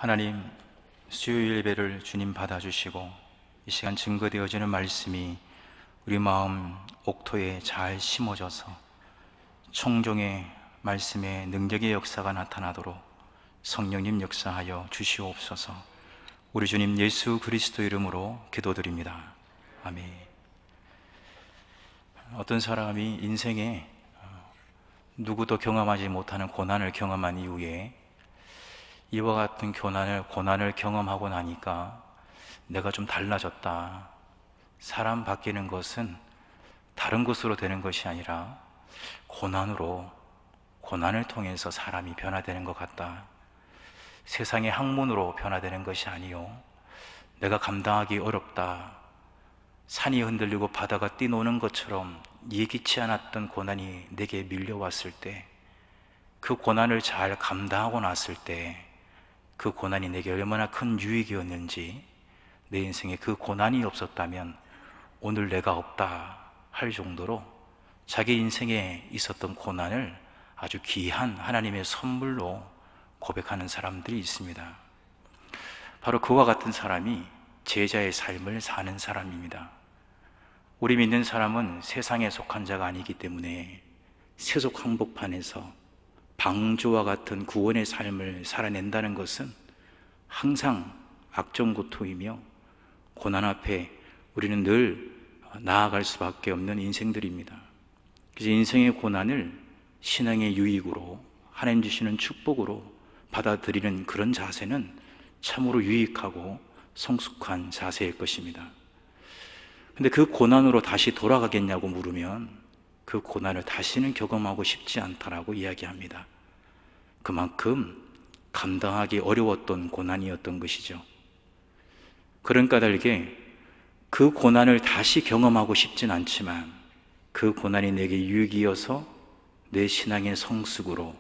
하나님, 수요일 예배를 주님 받아주시고 이 시간 증거되어지는 말씀이 우리 마음 옥토에 잘 심어져서 청종의 말씀의 능력의 역사가 나타나도록 성령님 역사하여 주시옵소서. 우리 주님 예수 그리스도 이름으로 기도드립니다. 아멘. 어떤 사람이 인생에 누구도 경험하지 못하는 고난을 경험한 이후에 이와 같은 고난을 경험하고 나니까 내가 좀 달라졌다. 사람 바뀌는 것은 다른 것으로 되는 것이 아니라 고난을 통해서 사람이 변화되는 것 같다. 세상의 학문으로 변화되는 것이 아니요, 내가 감당하기 어렵다. 산이 흔들리고 바다가 뛰노는 것처럼 예기치 않았던 고난이 내게 밀려왔을 때, 그 고난을 잘 감당하고 났을 때 그 고난이 내게 얼마나 큰 유익이었는지, 내 인생에 그 고난이 없었다면 오늘 내가 없다 할 정도로 자기 인생에 있었던 고난을 아주 귀한 하나님의 선물로 고백하는 사람들이 있습니다. 바로 그와 같은 사람이 제자의 삶을 사는 사람입니다. 우리 믿는 사람은 세상에 속한 자가 아니기 때문에 세속 한복판에서 방주와 같은 구원의 삶을 살아낸다는 것은 항상 악정고통이며 고난 앞에 우리는 늘 나아갈 수밖에 없는 인생들입니다. 그래서 인생의 고난을 신앙의 유익으로, 하나님 주시는 축복으로 받아들이는 그런 자세는 참으로 유익하고 성숙한 자세일 것입니다. 근데 그 고난으로 다시 돌아가겠냐고 물으면 그 고난을 다시는 경험하고 싶지 않다라고 이야기합니다. 그만큼 감당하기 어려웠던 고난이었던 것이죠. 그런 까닭에 그 고난을 다시 경험하고 싶진 않지만 그 고난이 내게 유익이어서 내 신앙의 성숙으로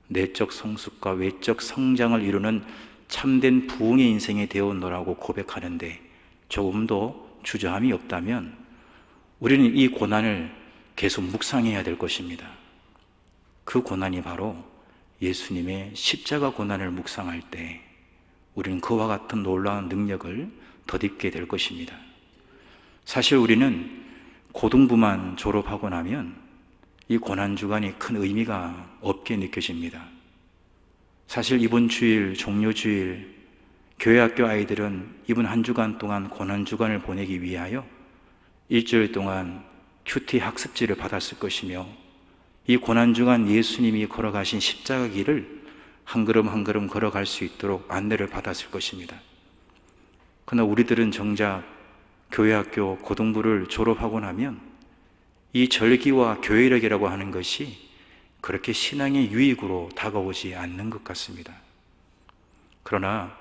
내적 성숙과 외적 성장을 이루는 참된 부흥의 인생이 되었노라고 고백하는데 조금도 주저함이 없다면 우리는 이 고난을 계속 묵상해야 될 것입니다. 그 고난이 바로 예수님의 십자가 고난을 묵상할 때 우리는 그와 같은 놀라운 능력을 덧입게 될 것입니다. 사실 우리는 고등부만 졸업하고 나면 이 고난주간이 큰 의미가 없게 느껴집니다. 사실 이번 주일, 종료주일, 교회학교 아이들은 이번 한 주간 동안 고난주간을 보내기 위하여 일주일 동안 큐티 학습지를 받았을 것이며, 이 고난주간 예수님이 걸어가신 십자가 길을 한 걸음 한 걸음 걸어갈 수 있도록 안내를 받았을 것입니다. 그러나 우리들은 정작 교회학교 고등부를 졸업하고 나면 이 절기와 교회력이라고 하는 것이 그렇게 신앙의 유익으로 다가오지 않는 것 같습니다. 그러나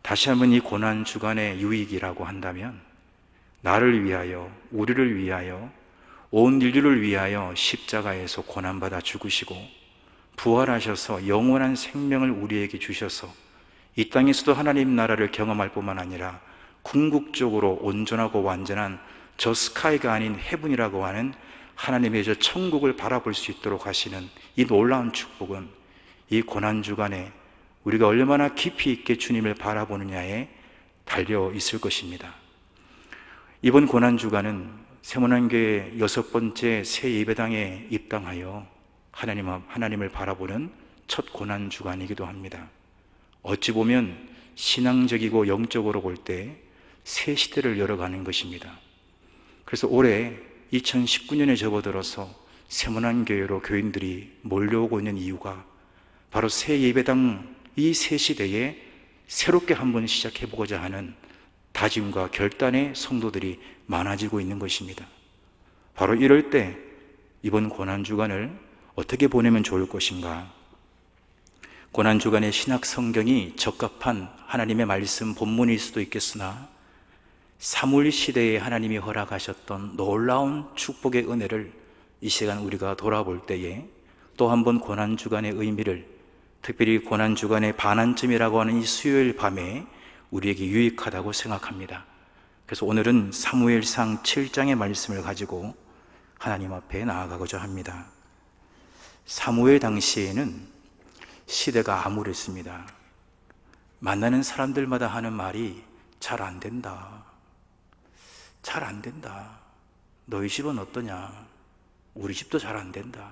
다시 한번 이 고난주간의 유익이라고 한다면 나를 위하여, 우리를 위하여, 온 인류를 위하여 십자가에서 고난받아 죽으시고 부활하셔서 영원한 생명을 우리에게 주셔서 이 땅에서도 하나님 나라를 경험할 뿐만 아니라 궁극적으로 온전하고 완전한 저 스카이가 아닌 헤븐이라고 하는 하나님의 저 천국을 바라볼 수 있도록 하시는 이 놀라운 축복은 이 고난주간에 우리가 얼마나 깊이 있게 주님을 바라보느냐에 달려 있을 것입니다. 이번 고난주간은 세문안교회 6번째 새 예배당에 입당하여 하나님을 바라보는 첫 고난주간이기도 합니다. 어찌 보면 신앙적이고 영적으로 볼 때 새 시대를 열어가는 것입니다. 그래서 올해 2019년에 접어들어서 세문안교회로 교인들이 몰려오고 있는 이유가 바로 새 예배당 이 새 시대에 새롭게 한번 시작해보고자 하는 다짐과 결단의 성도들이 많아지고 있는 것입니다. 바로 이럴 때 이번 고난주간을 어떻게 보내면 좋을 것인가? 고난주간의 신약 성경이 적합한 하나님의 말씀 본문일 수도 있겠으나 사무엘 시대에 하나님이 허락하셨던 놀라운 축복의 은혜를 이 시간 우리가 돌아볼 때에 또 한 번 고난주간의 의미를, 특별히 고난주간의 반환점이라고 하는 이 수요일 밤에 우리에게 유익하다고 생각합니다. 그래서 오늘은 사무엘상 7장의 말씀을 가지고 하나님 앞에 나아가고자 합니다. 사무엘 당시에는 시대가 암울했습니다. 만나는 사람들마다 하는 말이 잘 안 된다. 잘 안 된다. 너희 집은 어떠냐? 우리 집도 잘 안 된다.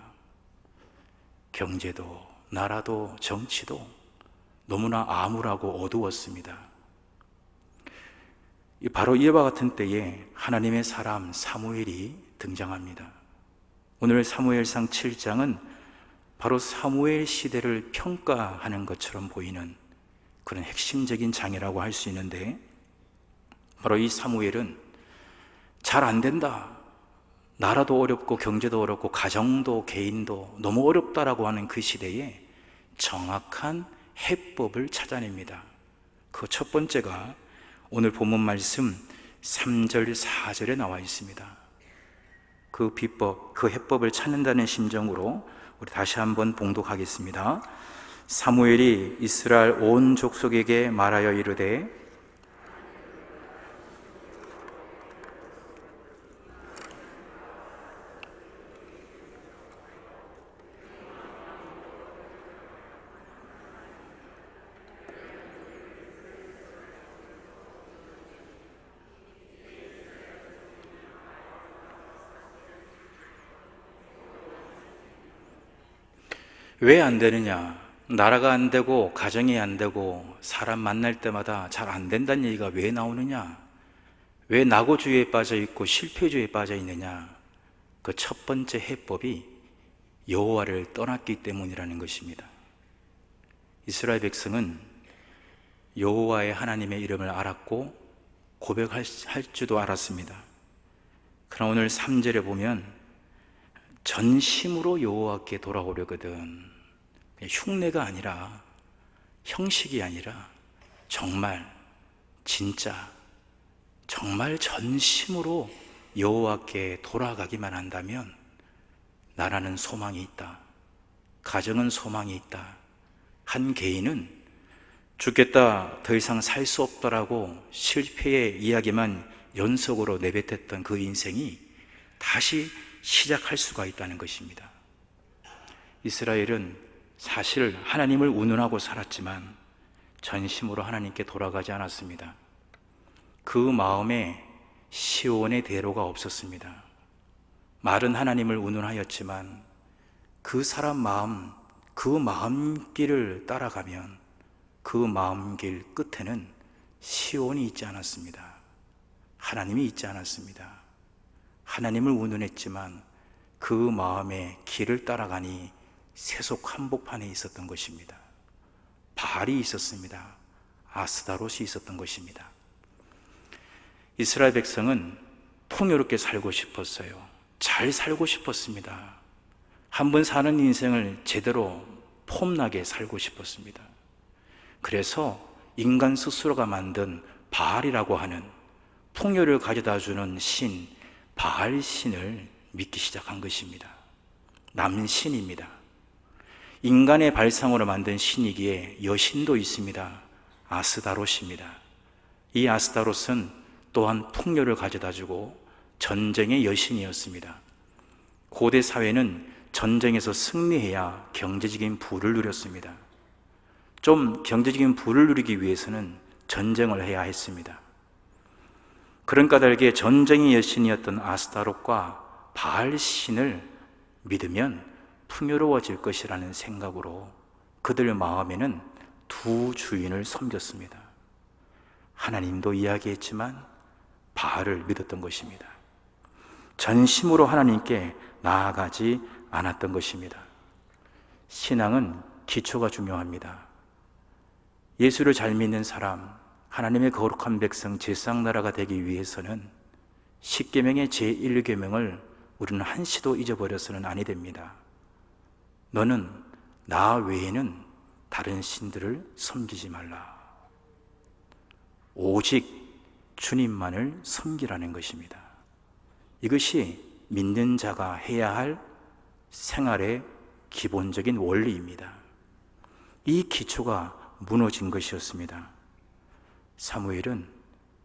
경제도, 나라도, 정치도 너무나 암울하고 어두웠습니다. 바로 이와 같은 때에 하나님의 사람 사무엘이 등장합니다. 오늘 사무엘상 7장은 바로 사무엘 시대를 평가하는 것처럼 보이는 그런 핵심적인 장이라고 할 수 있는데, 바로 이 사무엘은 잘 안 된다, 나라도 어렵고 경제도 어렵고 가정도 개인도 너무 어렵다라고 하는 그 시대에 정확한 해법을 찾아냅니다. 그 첫 번째가 오늘 본문 말씀 3절 4절에 나와 있습니다. 그 비법, 그 해법을 찾는다는 심정으로 우리 다시 한번 봉독하겠습니다. 사무엘이 이스라엘 온 족속에게 말하여 이르되 왜 안 되느냐? 나라가 안 되고 가정이 안 되고 사람 만날 때마다 잘 안 된다는 얘기가 왜 나오느냐? 왜 낙오주의에 빠져 있고 실패주의에 빠져 있느냐? 그 첫 번째 해법이 여호와를 떠났기 때문이라는 것입니다. 이스라엘 백성은 여호와의 하나님의 이름을 알았고 고백할 줄도 알았습니다. 그러나 오늘 3절에 보면 전심으로 여호와께 돌아오려거든. 흉내가 아니라, 형식이 아니라 정말 진짜 정말 전심으로 여호와께 돌아가기만 한다면 나라는 소망이 있다. 가정은 소망이 있다. 한 개인은 죽겠다, 더 이상 살 수 없다라고 실패의 이야기만 연속으로 내뱉었던 그 인생이 다시 시작할 수가 있다는 것입니다. 이스라엘은 사실 하나님을 운운하고 살았지만 전심으로 하나님께 돌아가지 않았습니다. 그 마음에 시온의 대로가 없었습니다. 말은 하나님을 운운하였지만 그 사람 마음, 그 마음길을 따라가면 그 마음길 끝에는 시온이 있지 않았습니다. 하나님이 있지 않았습니다. 하나님을 운운했지만 그 마음의 길을 따라가니 세속 한복판에 있었던 것입니다. 바알이 있었습니다. 아스다롯이 있었던 것입니다. 이스라엘 백성은 풍요롭게 살고 싶었어요. 잘 살고 싶었습니다. 한번 사는 인생을 제대로 폼나게 살고 싶었습니다. 그래서 인간 스스로가 만든 바알이라고 하는 풍요를 가져다주는 신, 바알 신을 믿기 시작한 것입니다. 남신입니다. 인간의 발상으로 만든 신이기에 여신도 있습니다. 아스다롯입니다. 이 아스다롯은 또한 풍요를 가져다주고 전쟁의 여신이었습니다. 고대 사회는 전쟁에서 승리해야 경제적인 부를 누렸습니다. 좀 경제적인 부를 누리기 위해서는 전쟁을 해야 했습니다. 그런 까닭에 전쟁의 여신이었던 아스타롯과 바알 신을 믿으면 풍요로워질 것이라는 생각으로 그들 마음에는 두 주인을 섬겼습니다. 하나님도 이야기했지만 바알을 믿었던 것입니다. 전심으로 하나님께 나아가지 않았던 것입니다. 신앙은 기초가 중요합니다. 예수를 잘 믿는 사람, 하나님의 거룩한 백성, 제사장나라가 되기 위해서는 십계명의 제1계명을 우리는 한시도 잊어버려서는 아니 됩니다. 너는 나 외에는 다른 신들을 섬기지 말라. 오직 주님만을 섬기라는 것입니다. 이것이 믿는 자가 해야 할 생활의 기본적인 원리입니다. 이 기초가 무너진 것이었습니다. 사무엘은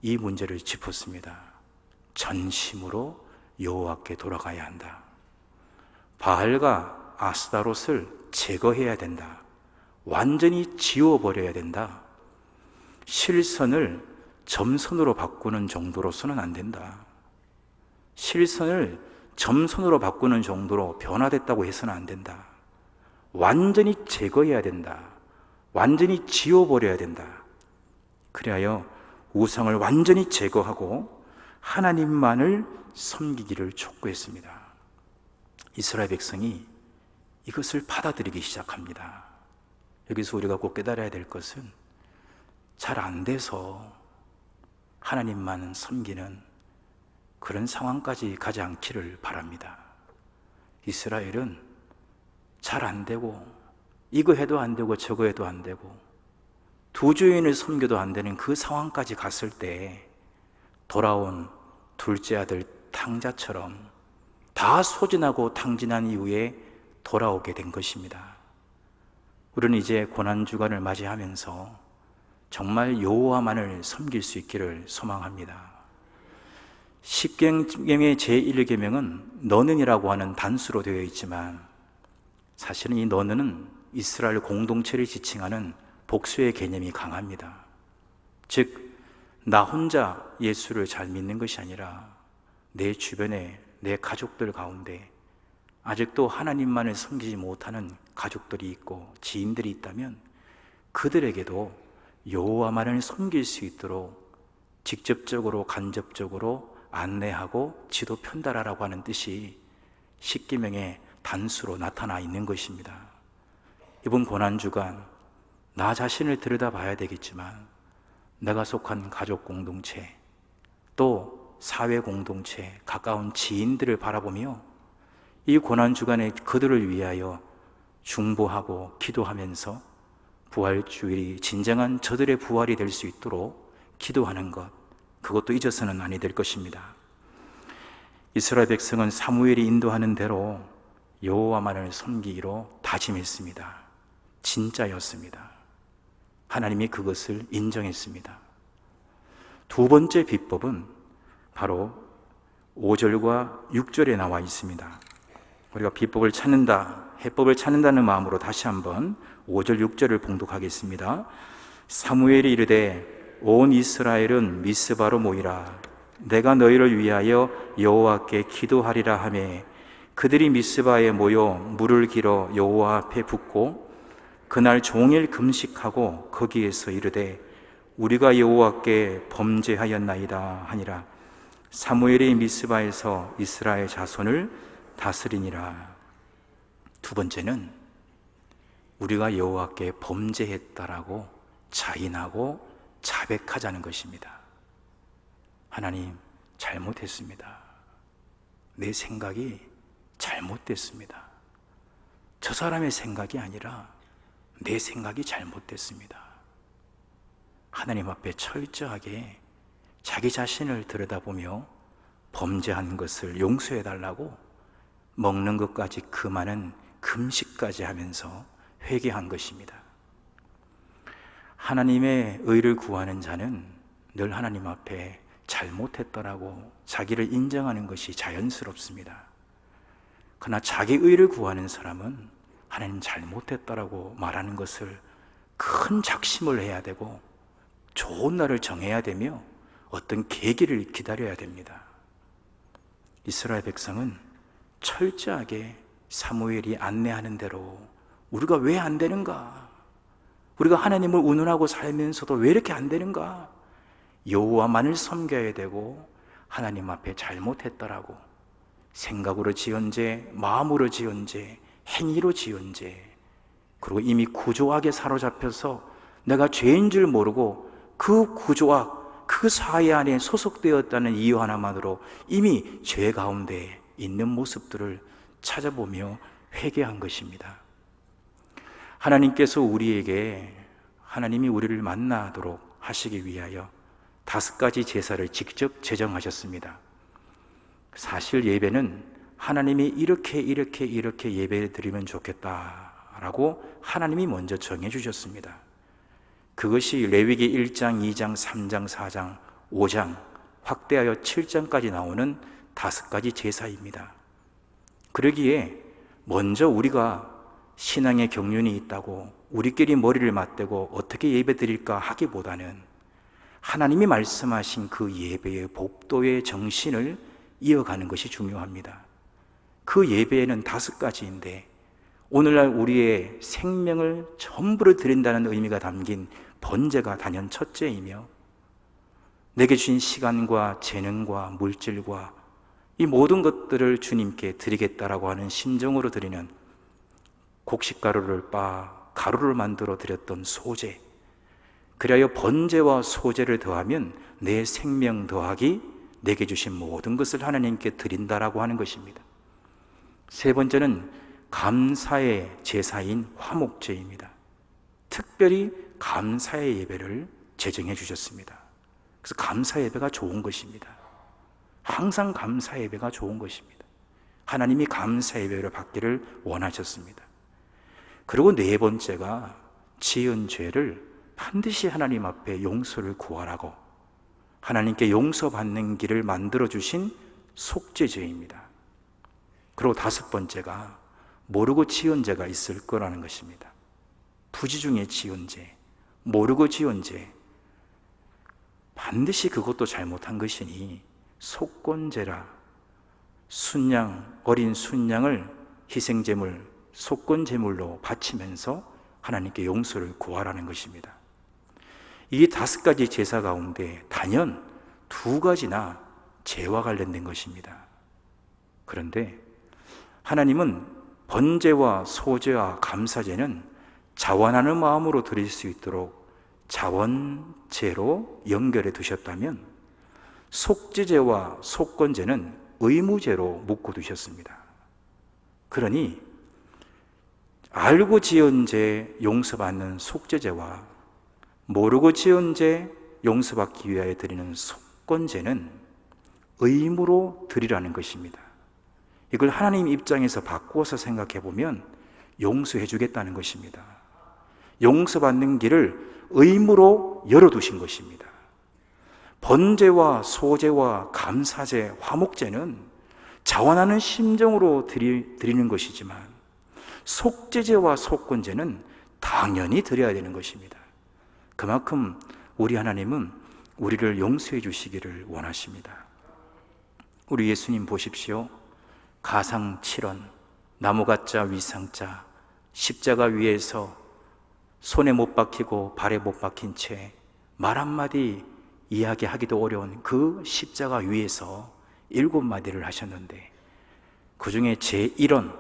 이 문제를 짚었습니다. 전심으로 여호와께 돌아가야 한다. 바알과 아스다롯을 제거해야 된다. 완전히 지워버려야 된다. 실선을 점선으로 바꾸는 정도로서는 안 된다. 실선을 점선으로 바꾸는 정도로 변화됐다고 해서는 안 된다. 완전히 제거해야 된다. 완전히 지워버려야 된다. 그리하여 우상을 완전히 제거하고 하나님만을 섬기기를 촉구했습니다. 이스라엘 백성이 이것을 받아들이기 시작합니다. 여기서 우리가 꼭 깨달아야 될 것은 잘 안 돼서 하나님만 섬기는 그런 상황까지 가지 않기를 바랍니다. 이스라엘은 잘 안 되고 이거 해도 안 되고 저거 해도 안 되고 두 주인을 섬겨도 안 되는 그 상황까지 갔을 때 돌아온 둘째 아들 탕자처럼 다 소진하고 탕진한 이후에 돌아오게 된 것입니다. 우리는 이제 고난주간을 맞이하면서 정말 여호와만을 섬길 수 있기를 소망합니다. 십계명의 제1계명은 너는이라고 하는 단수로 되어 있지만 사실은 이 너는은 이스라엘 공동체를 지칭하는 복수의 개념이 강합니다. 즉, 나 혼자 예수를 잘 믿는 것이 아니라 내 주변에 내 가족들 가운데 아직도 하나님만을 섬기지 못하는 가족들이 있고 지인들이 있다면 그들에게도 여호와만을 섬길 수 있도록 직접적으로 간접적으로 안내하고 지도 편달하라고 하는 뜻이 십계명의 단수로 나타나 있는 것입니다. 이번 고난주간 나 자신을 들여다봐야 되겠지만 내가 속한 가족 공동체 또 사회 공동체 가까운 지인들을 바라보며 이 고난주간에 그들을 위하여 중보하고 기도하면서 부활주일이 진정한 저들의 부활이 될 수 있도록 기도하는 것, 그것도 잊어서는 아니 될 것입니다. 이스라엘 백성은 사무엘이 인도하는 대로 여호와만을 섬기기로 다짐했습니다. 진짜였습니다. 하나님이 그것을 인정했습니다. 두 번째 비법은 바로 5절과 6절에 나와 있습니다. 우리가 비법을 찾는다, 해법을 찾는다는 마음으로 다시 한번 5절, 6절을 봉독하겠습니다. 사무엘이 이르되 온 이스라엘은 미스바로 모이라. 내가 너희를 위하여 여호와께 기도하리라 하매 그들이 미스바에 모여 물을 길어 여호와 앞에 붓고 그날 종일 금식하고 거기에서 이르되 우리가 여호와께 범죄하였나이다 하니라. 사무엘이 미스바에서 이스라엘 자손을 다스리니라. 두 번째는 우리가 여호와께 범죄했다라고 자인하고 자백하자는 것입니다. 하나님, 잘못했습니다. 내 생각이 잘못됐습니다. 저 사람의 생각이 아니라 내 생각이 잘못됐습니다. 하나님 앞에 철저하게 자기 자신을 들여다보며 범죄한 것을 용서해달라고 먹는 것까지 금하는 금식까지 하면서 회개한 것입니다. 하나님의 의를 구하는 자는 늘 하나님 앞에 잘못했더라고 자기를 인정하는 것이 자연스럽습니다. 그러나 자기 의를 구하는 사람은 하나님 잘못했더라고 말하는 것을 큰 작심을 해야 되고 좋은 날을 정해야 되며 어떤 계기를 기다려야 됩니다. 이스라엘 백성은 철저하게 사무엘이 안내하는 대로 우리가 왜 안 되는가? 우리가 하나님을 운운하고 살면서도 왜 이렇게 안 되는가? 여호와만을 섬겨야 되고 하나님 앞에 잘못했더라고 생각으로 지은 죄, 마음으로 지은 죄, 행위로 지은 죄, 그리고 이미 구조악에 사로잡혀서 내가 죄인 줄 모르고 그 구조악, 그 사회 안에 소속되었다는 이유 하나만으로 이미 죄 가운데 있는 모습들을 찾아보며 회개한 것입니다. 하나님께서 우리에게 하나님이 우리를 만나도록 하시기 위하여 5가지 제사를 직접 제정하셨습니다. 사실 예배는 하나님이 이렇게 예배 드리면 좋겠다라고 하나님이 먼저 정해 주셨습니다. 그것이 레위기 1장, 2장, 3장, 4장, 5장 확대하여 7장까지 나오는 5가지 제사입니다. 그러기에 먼저 우리가 신앙의 경륜이 있다고 우리끼리 머리를 맞대고 어떻게 예배 드릴까 하기보다는 하나님이 말씀하신 그 예배의 법도의 정신을 이어가는 것이 중요합니다. 그 예배에는 5가지인데 오늘날 우리의 생명을 전부를 드린다는 의미가 담긴 번제가 단연 첫째이며, 내게 주신 시간과 재능과 물질과 이 모든 것들을 주님께 드리겠다라고 하는 심정으로 드리는 곡식가루를 빻아 가루를 만들어 드렸던 소제, 그리하여 번제와 소제를 더하면 내 생명 더하기 내게 주신 모든 것을 하나님께 드린다라고 하는 것입니다. 세 번째는 감사의 제사인 화목제입니다. 특별히 감사의 예배를 제정해 주셨습니다. 그래서 감사 예배가 좋은 것입니다. 항상 감사 예배가 좋은 것입니다. 하나님이 감사 예배를 받기를 원하셨습니다. 그리고 네 번째가 지은 죄를 반드시 하나님 앞에 용서를 구하라고 하나님께 용서받는 길을 만들어주신 속죄죄입니다. 그리고 5번째가 모르고 지은 죄가 있을 거라는 것입니다. 부지 중에 지은 죄, 모르고 지은 죄, 반드시 그것도 잘못한 것이니 속건제라, 순양, 어린 순양을 희생제물, 속건제물로 바치면서 하나님께 용서를 구하라는 것입니다. 이 5가지 제사 가운데 단연 2가지나 죄와 관련된 것입니다. 그런데 하나님은 번제와 소제와 감사제는 자원하는 마음으로 드릴 수 있도록 자원제로 연결해 두셨다면, 속죄제와 속건제는 의무제로 묶어 두셨습니다. 그러니 알고 지은 죄 용서받는 속죄제와 모르고 지은 죄 용서받기 위하여 드리는 속건제는 의무로 드리라는 것입니다. 이걸 하나님 입장에서 바꾸어서 생각해 보면 용서해 주겠다는 것입니다. 용서받는 길을 의무로 열어두신 것입니다. 번제와 소제와 감사제, 화목제는 자원하는 심정으로 드리는 것이지만, 속죄제와 속건제는 당연히 드려야 되는 것입니다. 그만큼 우리 하나님은 우리를 용서해 주시기를 원하십니다. 우리 예수님 보십시오. 가상 7원, 나무가짜 위상자, 십자가 위에서 손에 못 박히고 발에 못 박힌 채 말 한마디 이야기하기도 어려운 그 십자가 위에서 7마디를 하셨는데, 그 중에 제1원,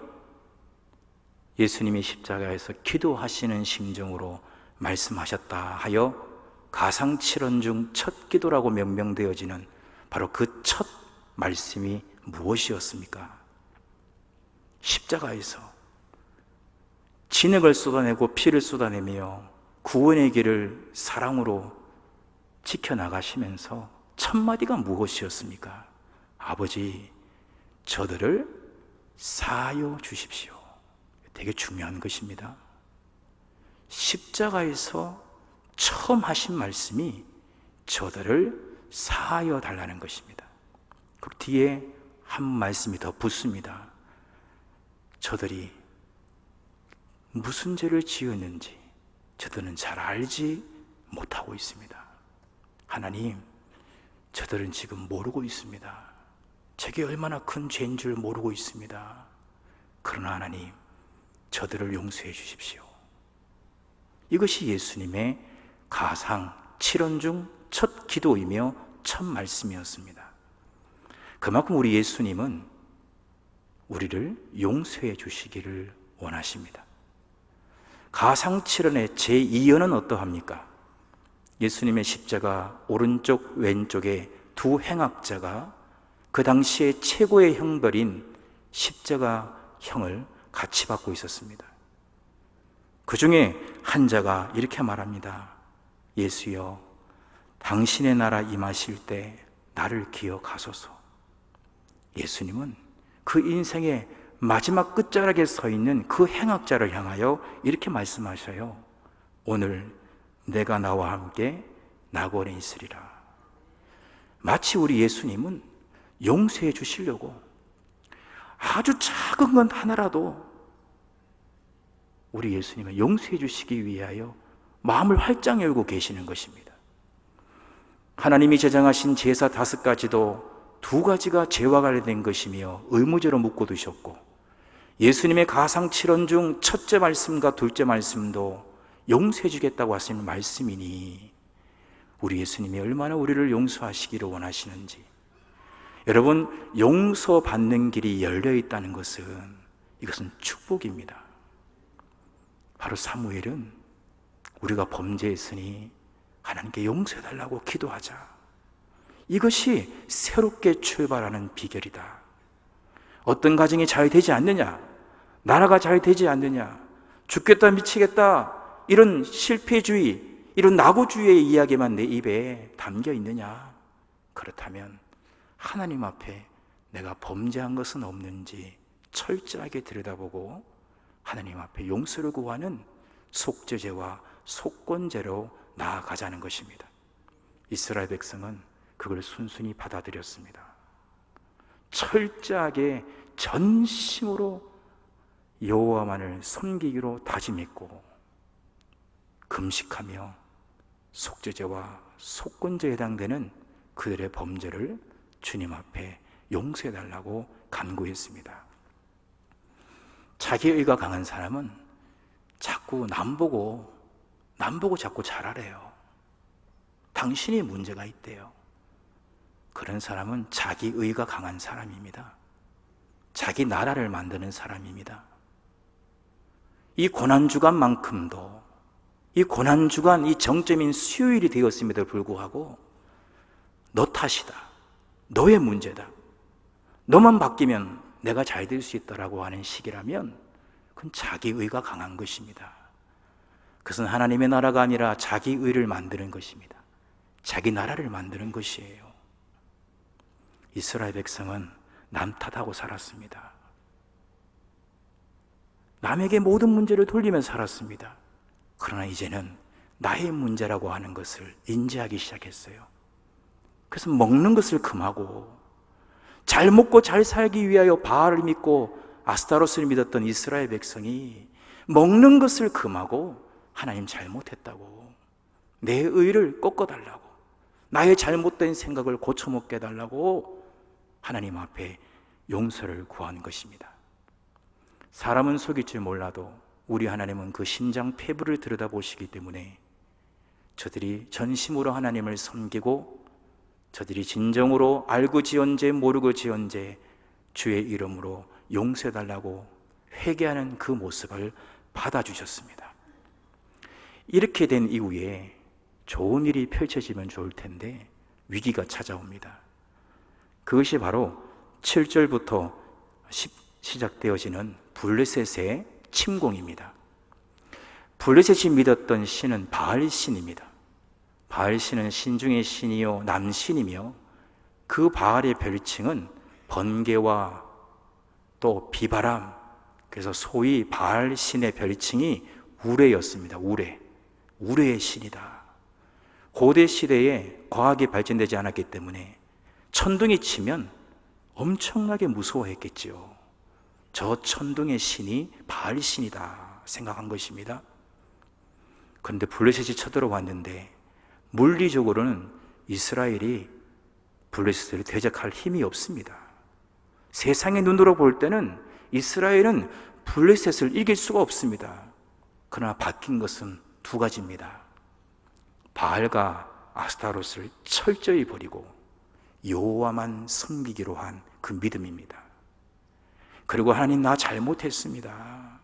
예수님이 십자가에서 기도하시는 심정으로 말씀하셨다 하여 가상 7원 중 첫 기도라고 명명되어지는 바로 그 첫 말씀이 무엇이었습니까? 십자가에서 진액을 쏟아내고 피를 쏟아내며 구원의 길을 사랑으로 지켜나가시면서 첫 마디가 무엇이었습니까? 아버지, 저들을 사하여 주십시오. 되게 중요한 것입니다. 십자가에서 처음 하신 말씀이 저들을 사하여 달라는 것입니다. 그 뒤에 한 말씀이 더 붙습니다. 저들이 무슨 죄를 지었는지 저들은 잘 알지 못하고 있습니다. 하나님, 저들은 지금 모르고 있습니다. 제게 얼마나 큰 죄인 줄 모르고 있습니다. 그러나 하나님, 저들을 용서해 주십시오. 이것이 예수님의 가상 7원 중 첫 기도이며 첫 말씀이었습니다. 그만큼 우리 예수님은 우리를 용서해 주시기를 원하십니다. 가상 7원의 제2연은 어떠합니까? 예수님의 십자가 오른쪽 왼쪽에 두 행악자가 그 당시에 최고의 형벌인 십자가 형을 같이 받고 있었습니다. 그 중에 한 자가 이렇게 말합니다. 예수여, 당신의 나라 임하실 때 나를 기억하소서. 예수님은 그 인생의 마지막 끝자락에 서 있는 그 행악자를 향하여 이렇게 말씀하셔요. 오늘 내가 나와 함께 낙원에 있으리라. 마치 우리 예수님은 용서해 주시려고 아주 작은 건 하나라도 우리 예수님은 용서해 주시기 위하여 마음을 활짝 열고 계시는 것입니다. 하나님이 제정하신 제사 5가지도 2가지가 죄와 관련된 것이며 의무제로 묶어두셨고, 예수님의 가상 7원 중 첫째 말씀과 둘째 말씀도 용서해 주겠다고 하시는 말씀이니 우리 예수님이 얼마나 우리를 용서하시기를 원하시는지. 여러분, 용서받는 길이 열려 있다는 것은, 이것은 축복입니다. 바로 사무엘은 우리가 범죄했으니 하나님께 용서해 달라고 기도하자, 이것이 새롭게 출발하는 비결이다. 어떤 가정이 잘 되지 않느냐, 나라가 잘 되지 않느냐, 죽겠다 미치겠다, 이런 실패주의, 이런 낙오주의의 이야기만 내 입에 담겨 있느냐? 그렇다면 하나님 앞에 내가 범죄한 것은 없는지 철저하게 들여다보고 하나님 앞에 용서를 구하는 속죄제와 속건제로 나아가자는 것입니다. 이스라엘 백성은 그걸 순순히 받아들였습니다. 철저하게 전심으로 여호와만을 섬기기로 다짐했고, 금식하며 속죄제와 속건제에 해당되는 그들의 범죄를 주님 앞에 용서해달라고 간구했습니다. 자기의가 강한 사람은 자꾸 남 보고 자꾸 잘하래요. 당신이 문제가 있대요. 그런 사람은 자기의가 강한 사람입니다. 자기 나라를 만드는 사람입니다. 이 고난주간만큼도, 이 고난주간, 이 정점인 수요일이 되었음에도 불구하고 너 탓이다, 너의 문제다, 너만 바뀌면 내가 잘 될 수 있다라고 하는 식이라면 그건 자기의가 강한 것입니다. 그것은 하나님의 나라가 아니라 자기의를 만드는 것입니다. 자기 나라를 만드는 것이에요. 이스라엘 백성은 남 탓하고 살았습니다. 남에게 모든 문제를 돌리며 살았습니다. 그러나 이제는 나의 문제라고 하는 것을 인지하기 시작했어요. 그래서 먹는 것을 금하고, 잘 먹고 잘 살기 위하여 바알을 믿고 아스타로스를 믿었던 이스라엘 백성이 먹는 것을 금하고 하나님 잘못했다고, 내 의를 꺾어달라고, 나의 잘못된 생각을 고쳐먹게 해달라고 하나님 앞에 용서를 구한 것입니다. 사람은 속일 줄 몰라도 우리 하나님은 그 심장 폐부를 들여다보시기 때문에 저들이 전심으로 하나님을 섬기고, 저들이 진정으로 알고지언제 모르고지언제 주의 이름으로 용서해달라고 회개하는 그 모습을 받아주셨습니다. 이렇게 된 이후에 좋은 일이 펼쳐지면 좋을 텐데 위기가 찾아옵니다. 그것이 바로 7절부터 시작되어지는 블레셋의 침공입니다. 블레셋이 믿었던 신은 바알신입니다. 바알신은 신 중의 신이요 남신이며, 그 바알의 별칭은 번개와 또 비바람, 그래서 소위 바알신의 별칭이 우레였습니다. 우레의 신이다. 고대 시대에 과학이 발전되지 않았기 때문에 천둥이 치면 엄청나게 무서워했겠지요. 저 천둥의 신이 바알신이다 생각한 것입니다. 그런데 블레셋이 쳐들어왔는데 물리적으로는 이스라엘이 블레셋을 대적할 힘이 없습니다. 세상의 눈으로 볼 때는 이스라엘은 블레셋을 이길 수가 없습니다. 그러나 바뀐 것은 2가지입니다. 바알과 아스타로스를 철저히 버리고 여호와만 섬기기로 한 그 믿음입니다. 그리고 하나님, 나 잘못했습니다,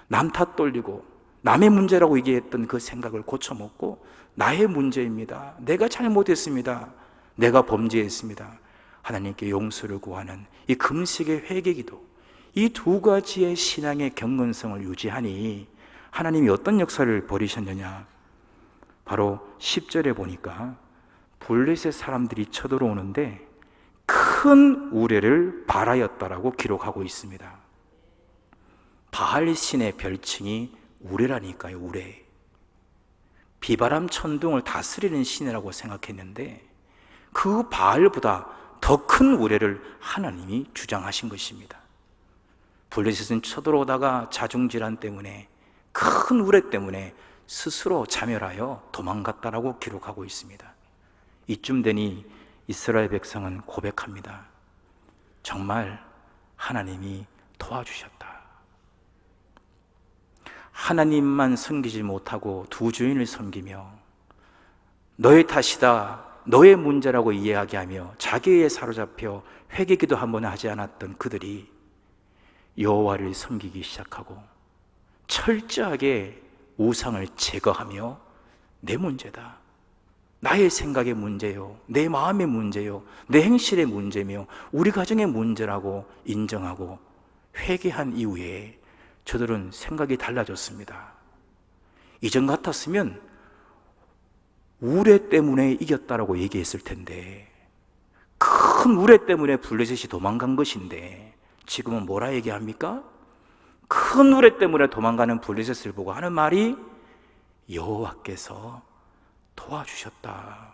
남 탓 돌리고 남의 문제라고 얘기했던 그 생각을 고쳐먹고 나의 문제입니다, 내가 잘못했습니다, 내가 범죄했습니다, 하나님께 용서를 구하는 이 금식의 회개기도, 이 2가지의 신앙의 경건성을 유지하니 하나님이 어떤 역사를 벌이셨느냐? 바로 10절에 보니까 블레셋 사람들이 쳐들어오는데 큰 우레를 발하였다라고 기록하고 있습니다. 바알신의 별칭이 우레라니까요. 우레. 비바람 천둥을 다스리는 신이라고 생각했는데 그 바알보다 더 큰 우레를 하나님이 주장하신 것입니다. 블레셋은 쳐들어오다가 자중질환 때문에, 큰 우레 때문에 스스로 자멸하여 도망갔다라고 기록하고 있습니다. 이쯤 되니 이스라엘 백성은 고백합니다. 정말 하나님이 도와주셨다. 하나님만 섬기지 못하고 두 주인을 섬기며 너의 탓이다, 너의 문제라고 이야기하며 자기에 사로잡혀 회개기도 한 번 하지 않았던 그들이 여호와를 섬기기 시작하고 철저하게 우상을 제거하며 내 문제다, 나의 생각의 문제요, 내 마음의 문제요, 내 행실의 문제며 우리 가정의 문제라고 인정하고 회개한 이후에 저들은 생각이 달라졌습니다. 이전 같았으면 우레 때문에 이겼다라고 얘기했을 텐데, 큰 우레 때문에 블레셋이 도망간 것인데 지금은 뭐라 얘기합니까? 큰 우레 때문에 도망가는 블레셋을 보고 하는 말이 여호와께서 도와주셨다,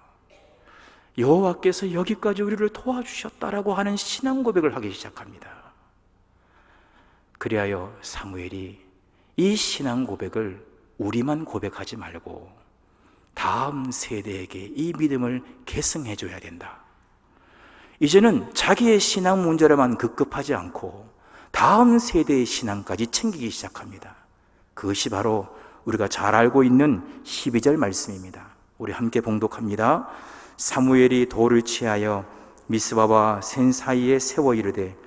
여호와께서 여기까지 우리를 도와주셨다라고 하는 신앙 고백을 하기 시작합니다. 그리하여 사무엘이 이 신앙 고백을 우리만 고백하지 말고 다음 세대에게 이 믿음을 계승해 줘야 된다. 이제는 자기의 신앙 문제로만 급급하지 않고 다음 세대의 신앙까지 챙기기 시작합니다. 그것이 바로 우리가 잘 알고 있는 12절 말씀입니다. 우리 함께 봉독합니다. 사무엘이 돌을 취하여 미스바와 센 사이에 세워 이르되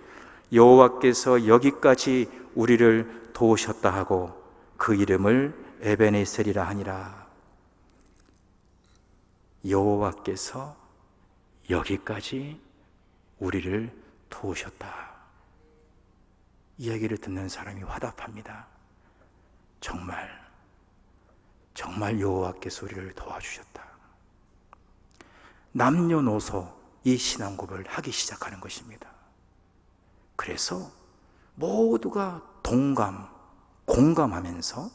여호와께서 여기까지 우리를 도우셨다 하고 그 이름을 에베네셀이라 하니라. 여호와께서 여기까지 우리를 도우셨다. 이야기를 듣는 사람이 화답합니다. 정말 여호와께서 우리를 도와주셨다. 남녀노소 이 신앙 고백을 하기 시작하는 것입니다. 그래서 모두가 공감하면서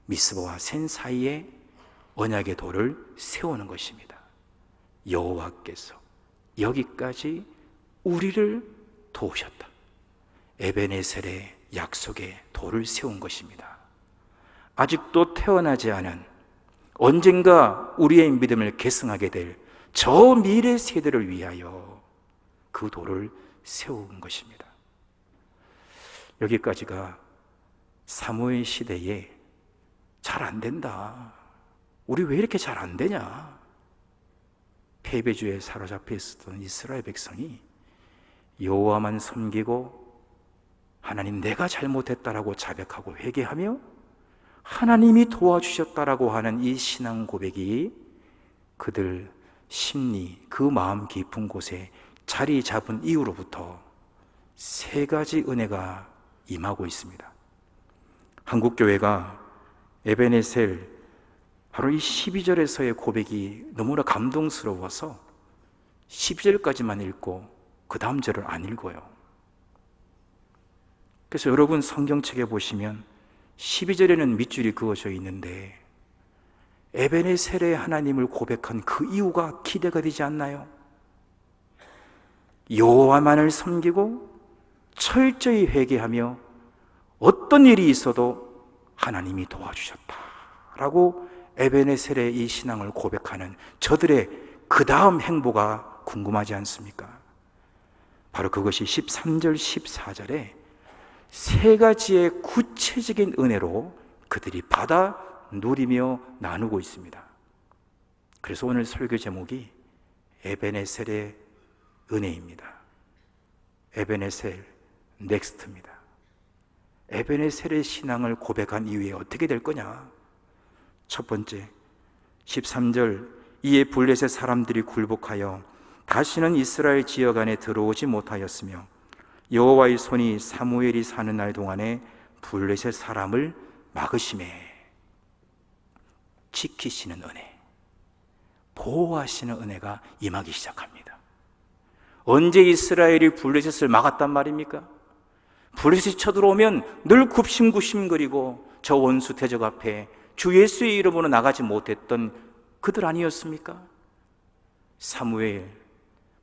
미스바와 센 사이에 언약의 돌을 세우는 것입니다. 여호와께서 여기까지 우리를 도우셨다. 에베네셀의 약속의 돌을 세운 것입니다. 아직도 태어나지 않은, 언젠가 우리의 믿음을 계승하게 될 저 미래 세대를 위하여 그 돌을 세운 것입니다. 여기까지가 사무엘 시대에 잘 안 된다, 우리 왜 이렇게 잘 안 되냐, 패배주의에 사로잡혀 있었던 이스라엘 백성이 여호와만 섬기고 하나님 내가 잘못했다라고 자백하고 회개하며 하나님이 도와주셨다라고 하는 이 신앙 고백이 그들 심리, 그 마음 깊은 곳에 자리 잡은 이후로부터 세 가지 은혜가 임하고 있습니다. 한국교회가 에베네셀, 바로 이 12절에서의 고백이 너무나 감동스러워서 12절까지만 읽고 그 다음 절을 안 읽어요. 그래서 여러분 성경책에 보시면 12절에는 밑줄이 그어져 있는데 에베네셀의 하나님을 고백한 그 이유가 기대가 되지 않나요? 여호와만을 섬기고 철저히 회개하며 어떤 일이 있어도 하나님이 도와주셨다라고 에베네셀의 이 신앙을 고백하는 저들의 그 다음 행보가 궁금하지 않습니까? 바로 그것이 13절, 14절에 세 가지의 구체적인 은혜로 그들이 받아 누리며 나누고 있습니다. 그래서 오늘 설교 제목이 에베네셀의 은혜입니다. 에베네셀 넥스트입니다. 에베네셀의 신앙을 고백한 이후에 어떻게 될 거냐? 첫 번째, 13절, 이에 블레셋 사람들이 굴복하여 다시는 이스라엘 지역 안에 들어오지 못하였으며 여호와의 손이 사무엘이 사는 날 동안에 블레셋 사람을 막으심에, 지키시는 은혜, 보호하시는 은혜가 임하기 시작합니다. 언제 이스라엘이 블레셋을 막았단 말입니까? 블레셋이 쳐들어오면 늘 굽심굽심거리고 저 원수 대적 앞에 주 예수의 이름으로 나가지 못했던 그들 아니었습니까? 사무엘,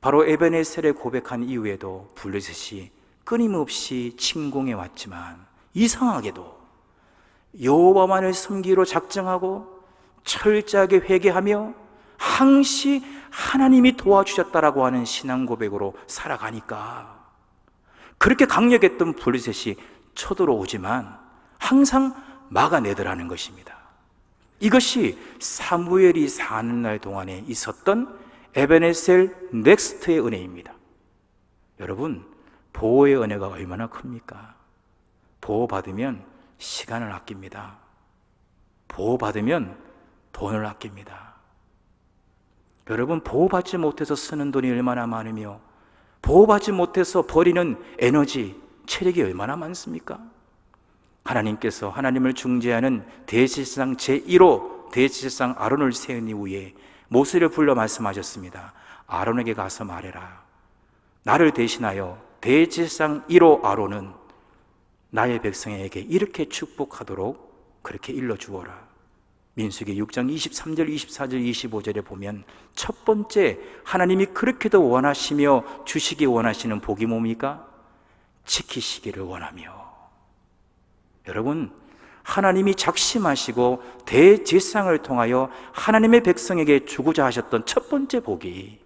바로 에베네셀의 고백한 이후에도 블레셋이 끊임없이 침공해 왔지만 이상하게도 여호와만을 섬기로 작정하고 철저하게 회개하며 항시 하나님이 도와주셨다라고 하는 신앙 고백으로 살아가니까 그렇게 강력했던 블레셋이 쳐들어오지만 항상 막아내더라는 것입니다. 이것이 사무엘이 사는 날 동안에 있었던 에베네셀 넥스트의 은혜입니다. 여러분, 보호의 은혜가 얼마나 큽니까? 보호받으면 시간을 아낍니다. 보호받으면 돈을 아낍니다. 여러분, 보호받지 못해서 쓰는 돈이 얼마나 많으며 보호받지 못해서 버리는 에너지, 체력이 얼마나 많습니까? 하나님께서 하나님을 중재하는 대제사장 제1호 대제사장 아론을 세운 이후에 모세를 불러 말씀하셨습니다. 아론에게 가서 말해라. 나를 대신하여 대제사장 1호 아론은 나의 백성에게 이렇게 축복하도록 그렇게 일러주어라. 민수기 6장 23절, 24절, 25절에 보면 첫 번째 하나님이 그렇게도 원하시며 주시기 원하시는 복이 뭡니까? 지키시기를 원하며. 여러분, 하나님이 작심하시고 대제사장을 통하여 하나님의 백성에게 주고자 하셨던 첫 번째 복이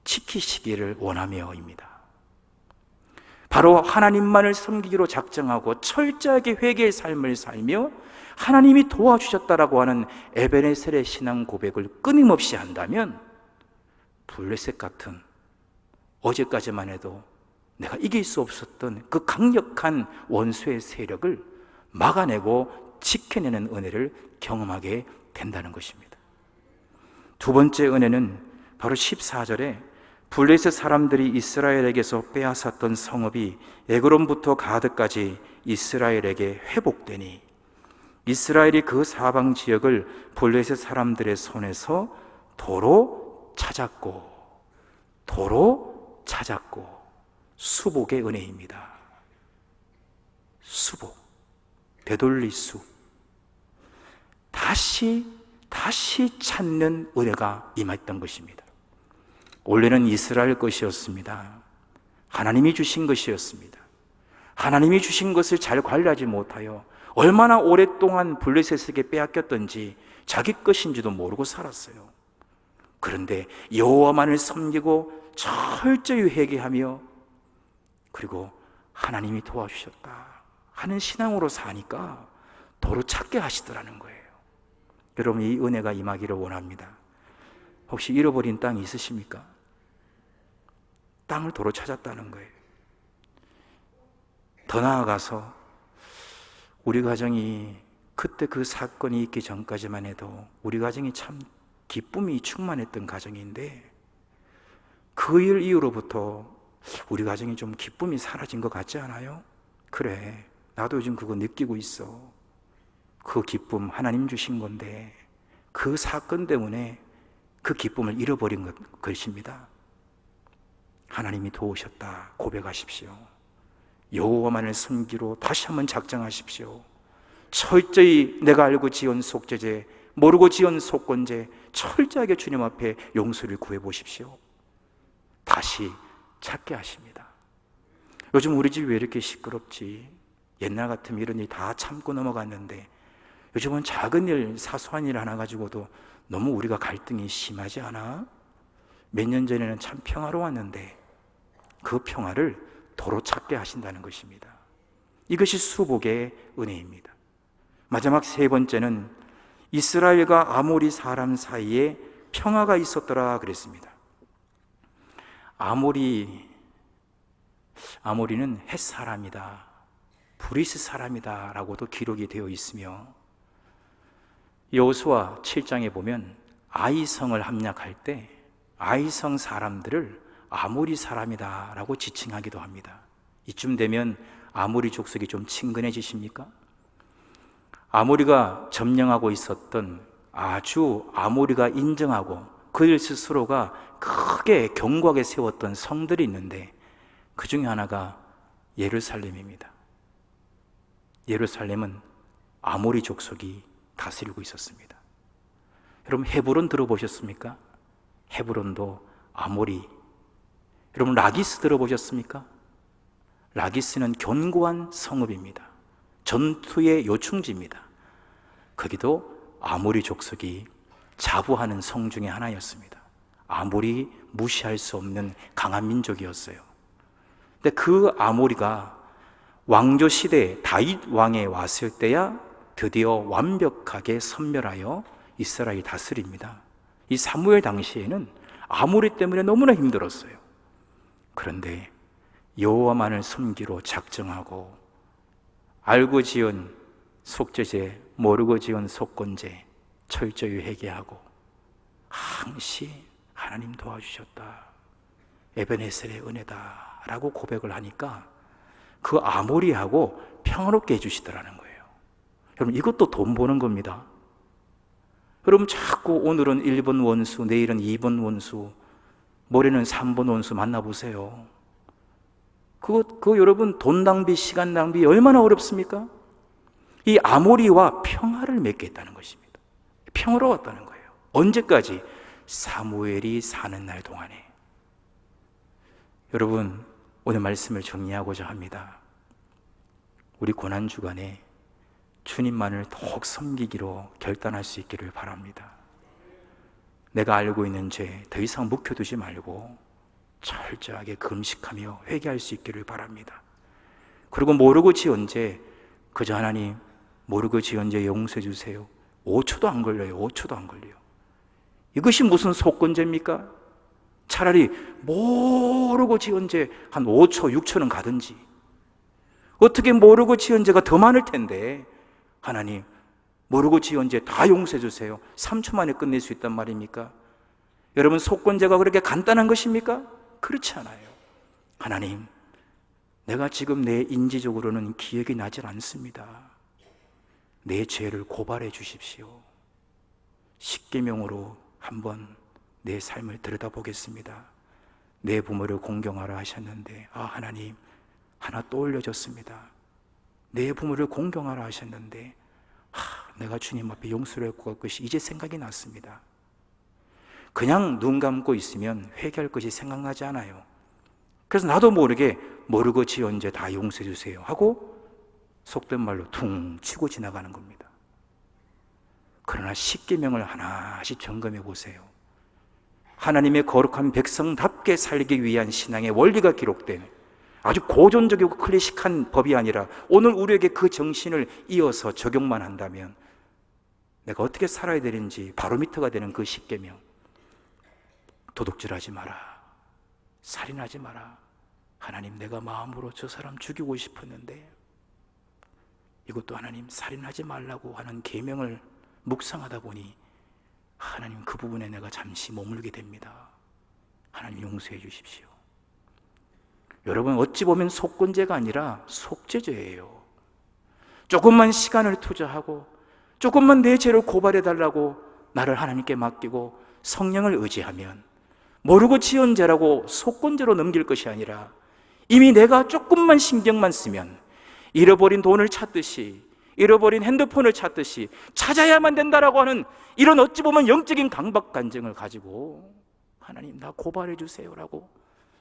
지키시기를 원하며입니다. 바로 하나님만을 섬기기로 작정하고 철저하게 회개의 삶을 살며 하나님이 도와주셨다라고 하는 에베네셀의 신앙 고백을 끊임없이 한다면 블레셋 같은 어제까지만 해도 내가 이길 수 없었던 그 강력한 원수의 세력을 막아내고 지켜내는 은혜를 경험하게 된다는 것입니다. 두 번째 은혜는 바로 14절에 블레셋 사람들이 이스라엘에게서 빼앗았던 성읍이 에그론부터 가드까지 이스라엘에게 회복되니 이스라엘이 그 사방 지역을 블레셋 사람들의 손에서 도로 찾았고 수복의 은혜입니다. 수복, 되돌리수, 다시 찾는 은혜가 임했던 것입니다. 원래는 이스라엘 것이었습니다. 하나님이 주신 것이었습니다. 하나님이 주신 것을 잘 관리하지 못하여 얼마나 오랫동안 블레셋에게 빼앗겼던지 자기 것인지도 모르고 살았어요. 그런데 여호와만을 섬기고 철저히 회개하며 그리고 하나님이 도와주셨다 하는 신앙으로 사니까 도로 찾게 하시더라는 거예요. 여러분, 이 은혜가 임하기를 원합니다. 혹시 잃어버린 땅이 있으십니까? 땅을 도로 찾았다는 거예요. 더 나아가서 우리 가정이 그때 그 사건이 있기 전까지만 해도 우리 가정이 참 기쁨이 충만했던 가정인데 그 일 이후로부터 우리 가정이 좀 기쁨이 사라진 것 같지 않아요? 그래, 나도 요즘 그거 느끼고 있어. 그 기쁨 하나님 주신 건데 그 사건 때문에 그 기쁨을 잃어버린 것입니다. 하나님이 도우셨다 고백하십시오. 여호와만을 섬기로 다시 한번 작정하십시오. 철저히 내가 알고 지은 속죄죄, 모르고 지은 속건죄 철저하게 주님 앞에 용서를 구해보십시오. 다시 찾게 하십니다. 요즘 우리 집 왜 이렇게 시끄럽지? 옛날 같으면 이런 일 다 참고 넘어갔는데 요즘은 작은 일, 사소한 일 하나 가지고도 너무 우리가 갈등이 심하지 않아? 몇 년 전에는 참 평화로웠는데 그 평화를 도로 찾게 하신다는 것입니다. 이것이 수복의 은혜입니다. 마지막 세 번째는 이스라엘과 아모리 사람 사이에 평화가 있었더라 그랬습니다. 아모리는 헷 사람이다, 브리스 사람이다 라고도 기록이 되어 있으며 여호수아 7장에 보면 아이성을 함락할 때 아이성 사람들을 아모리 사람이다 라고 지칭하기도 합니다. 이쯤 되면 아모리 족속이 좀 친근해지십니까? 아모리가 점령하고 있었던 아주 아모리가 인정하고 그들 스스로가 크게 견고하게 세웠던 성들이 있는데 그 중에 하나가 예루살렘입니다. 예루살렘은 아모리 족속이 다스리고 있었습니다. 여러분, 헤브론 들어보셨습니까? 헤브론도 아모리. 여러분, 라기스 들어보셨습니까? 라기스는 견고한 성읍입니다. 전투의 요충지입니다. 거기도 아모리 족속이 자부하는 성 중에 하나였습니다. 아모리 무시할 수 없는 강한 민족이었어요. 근데 그 아모리가 왕조 시대에 다윗 왕에 왔을 때야 드디어 완벽하게 섬멸하여 이스라엘이 다스립니다. 이 사무엘 당시에는 아모리 때문에 너무나 힘들었어요. 그런데 여호와만을 섬기로 작정하고 알고 지은 속죄제, 모르고 지은 속건제 철저히 회개하고 항시 하나님 도와주셨다, 에베네셀의 은혜다 라고 고백을 하니까 그 아모리하고 평화롭게 해주시더라는 거예요. 여러분, 이것도 돈 버는 겁니다. 여러분, 자꾸 오늘은 1번 원수, 내일은 2번 원수, 모레는 3번 원수 만나보세요. 그거 여러분 돈 낭비, 시간 낭비 얼마나 어렵습니까? 이 아모리와 평화를 맺겠다는 것입니다. 평화로웠다는 거예요. 언제까지? 사무엘이 사는 날 동안에. 여러분, 오늘 말씀을 정리하고자 합니다. 우리 고난주간에 주님만을 더욱 섬기기로 결단할 수 있기를 바랍니다. 내가 알고 있는 죄 더 이상 묵혀두지 말고 철저하게 금식하며 회개할 수 있기를 바랍니다. 그리고 모르고 지은 죄, 그저 하나님 모르고 지은 죄 용서해 주세요. 5초도 안 걸려요. 5초도 안 걸려요. 이것이 무슨 속건죄입니까? 차라리 모르고 지은 죄 한 5초, 6초는 가든지. 어떻게 모르고 지은 죄가 더 많을 텐데 하나님 모르고 지은 죄 다 용서해 주세요. 3초 만에 끝낼 수 있단 말입니까? 여러분, 속건죄가 그렇게 간단한 것입니까? 그렇지 않아요. 하나님, 내가 지금 내 인지적으로는 기억이 나질 않습니다. 내 죄를 고발해 주십시오. 십계명으로 한번 내 삶을 들여다보겠습니다. 내 부모를 공경하라 하셨는데 하나님, 하나 또 올려졌습니다. 내 부모를 공경하라 하셨는데 내가 주님 앞에 용서를 했고 할 것이 이제 생각이 났습니다. 그냥 눈 감고 있으면 회개할 것이 생각나지 않아요. 그래서 나도 모르게 모르고 지은 죄 다 용서해 주세요 하고 속된 말로 퉁 치고 지나가는 겁니다. 그러나 십계명을 하나씩 점검해 보세요. 하나님의 거룩한 백성답게 살기 위한 신앙의 원리가 기록된 아주 고전적이고 클래식한 법이 아니라 오늘 우리에게 그 정신을 이어서 적용만 한다면 내가 어떻게 살아야 되는지 바로미터가 되는 그 십계명. 도둑질하지 마라, 살인하지 마라. 하나님, 내가 마음으로 저 사람 죽이고 싶었는데 이것도 하나님 살인하지 말라고 하는 계명을 묵상하다 보니 하나님 그 부분에 내가 잠시 머물게 됩니다. 하나님 용서해 주십시오. 여러분, 어찌 보면 속건죄가 아니라 속죄죄예요. 조금만 시간을 투자하고 조금만 내 죄를 고발해달라고 나를 하나님께 맡기고 성령을 의지하면 모르고 지은 죄라고 속건죄로 넘길 것이 아니라 이미 내가 조금만 신경만 쓰면 잃어버린 돈을 찾듯이, 잃어버린 핸드폰을 찾듯이 찾아야만 된다라고 하는 이런 어찌 보면 영적인 강박관정을 가지고 하나님 나 고발해 주세요라고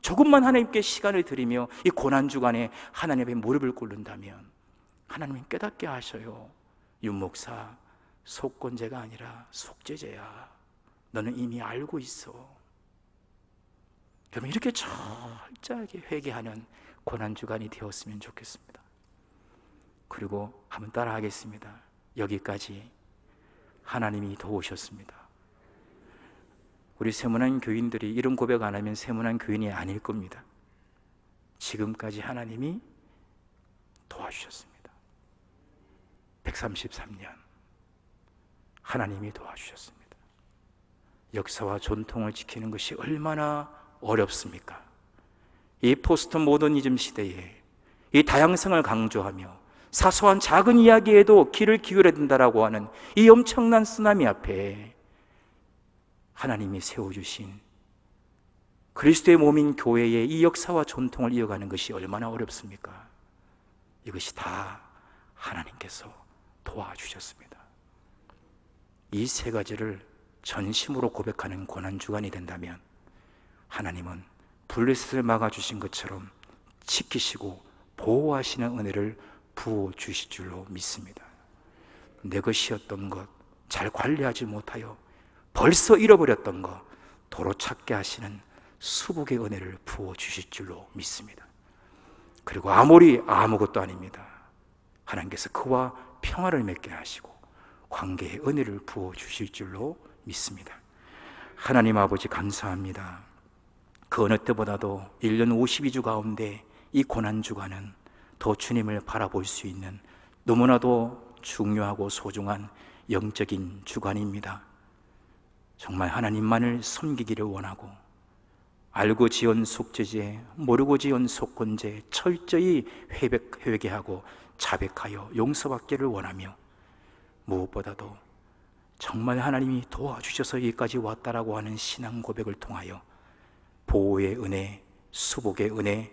조금만 하나님께 시간을 드리며 이 고난주간에 하나님 앞에 무릎을 꿇는다면 하나님은 깨닫게 하셔요. 윤 목사, 속건죄가 아니라 속죄죄야. 너는 이미 알고 있어. 여러분, 이렇게 철저하게 회개하는 고난주간이 되었으면 좋겠습니다. 그리고 한번 따라 하겠습니다. 여기까지 하나님이 도우셨습니다. 우리 세문안 교인들이 이런 고백 안 하면 세문안 교인이 아닐 겁니다. 지금까지 하나님이 도와주셨습니다. 133년 하나님이 도와주셨습니다. 역사와 전통을 지키는 것이 얼마나 어렵습니까? 이 포스트 모더니즘 시대에 이 다양성을 강조하며 사소한 작은 이야기에도 귀를 기울여야 된다라고 하는 이 엄청난 쓰나미 앞에 하나님이 세워주신 그리스도의 몸인 교회의 이 역사와 전통을 이어가는 것이 얼마나 어렵습니까? 이것이 다 하나님께서 도와주셨습니다. 이 세 가지를 전심으로 고백하는 고난주간이 된다면 하나님은 블레셋을 막아주신 것처럼 지키시고 보호하시는 은혜를 부어주실 줄로 믿습니다. 내 것이었던 것 잘 관리하지 못하여 벌써 잃어버렸던 거 도로 찾게 하시는 수복의 은혜를 부어주실 줄로 믿습니다. 그리고 아무리 아무것도 아닙니다. 하나님께서 그와 평화를 맺게 하시고 관계의 은혜를 부어주실 줄로 믿습니다. 하나님 아버지 감사합니다. 그 어느 때보다도 1년 52주 가운데 이 고난주간은 더 주님을 바라볼 수 있는 너무나도 중요하고 소중한 영적인 주간입니다. 정말 하나님만을 섬기기를 원하고 알고 지은 속죄제, 모르고 지은 속건제 철저히 회개하고 자백하여 용서받기를 원하며 무엇보다도 정말 하나님이 도와주셔서 여기까지 왔다라고 하는 신앙 고백을 통하여 보호의 은혜, 수복의 은혜,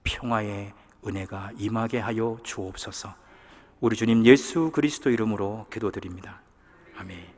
평화의 은혜가 임하게 하여 주옵소서. 우리 주님 예수 그리스도 이름으로 기도드립니다. 아멘.